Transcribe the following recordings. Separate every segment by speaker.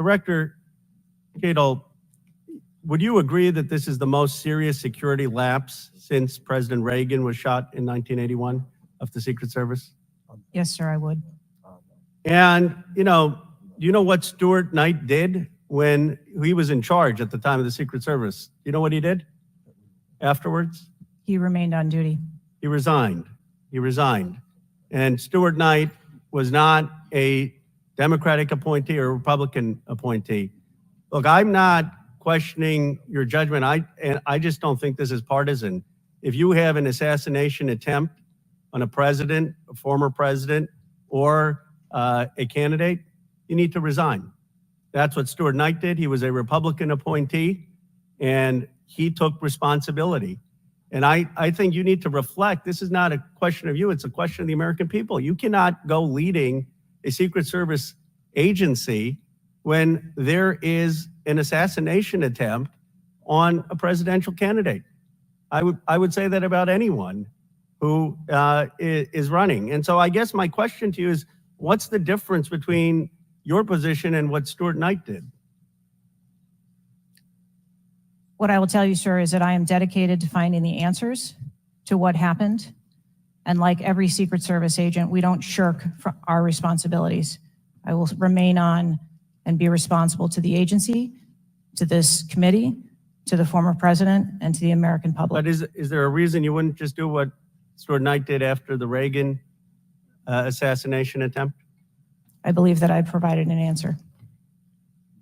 Speaker 1: Director Cheatle, would you agree that this is the most serious security lapse since President Reagan was shot in 1981 of the Secret Service?
Speaker 2: Yes, sir, I would.
Speaker 1: And, do you know what Stuart Knight did when he was in charge at the time of the Secret Service? Do you know what he did afterwards?
Speaker 2: He remained on duty.
Speaker 1: He resigned. He resigned. And Stuart Knight was not a Democratic appointee or a Republican appointee. Look, I'm not questioning your judgment. I just don't think this is partisan. If you have an assassination attempt on a president, a former president, or a candidate, you need to resign. That's what Stuart Knight did. He was a Republican appointee, and he took responsibility. And I think you need to reflect. This is not a question of you. It's a question of the American people. You cannot go leading a Secret Service agency when there is an assassination attempt on a presidential candidate. I would say that about anyone who is running. And so I guess my question to you is, what's the difference between your position and what Stuart Knight did?
Speaker 2: What I will tell you, sir, is that I am dedicated to finding the answers to what happened. And like every Secret Service agent, we don't shirk from our responsibilities. I will remain on and be responsible to the agency, to this committee, to the former president, and to the American public.
Speaker 1: But is there a reason you wouldn't just do what Stuart Knight did after the Reagan assassination attempt?
Speaker 2: I believe that I provided an answer.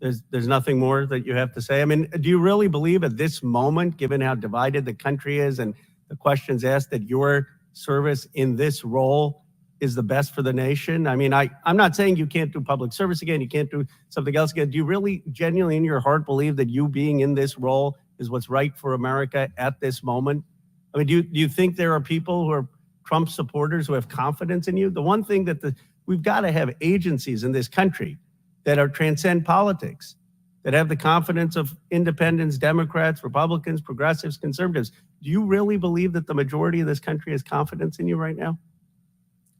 Speaker 1: There's nothing more that you have to say? I mean, do you really believe at this moment, given how divided the country is and the questions asked, that your service in this role is the best for the nation? I mean, I'm not saying you can't do public service again, you can't do something else again. Do you really genuinely in your heart believe that you being in this role is what's right for America at this moment? I mean, do you think there are people who are Trump supporters who have confidence in you? The one thing that we've got to have agencies in this country that are transcend politics, that have the confidence of independents, Democrats, Republicans, progressives, conservatives. Do you really believe that the majority of this country has confidence in you right now?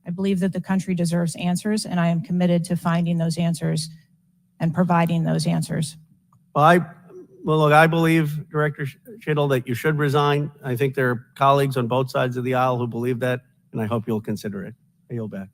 Speaker 2: I believe that the country deserves answers, and I am committed to finding those answers and providing those answers.
Speaker 1: Well, look, I believe, Director Cheatle, that you should resign. I think there are colleagues on both sides of the aisle who believe that, and I hope you'll consider it. I yield back.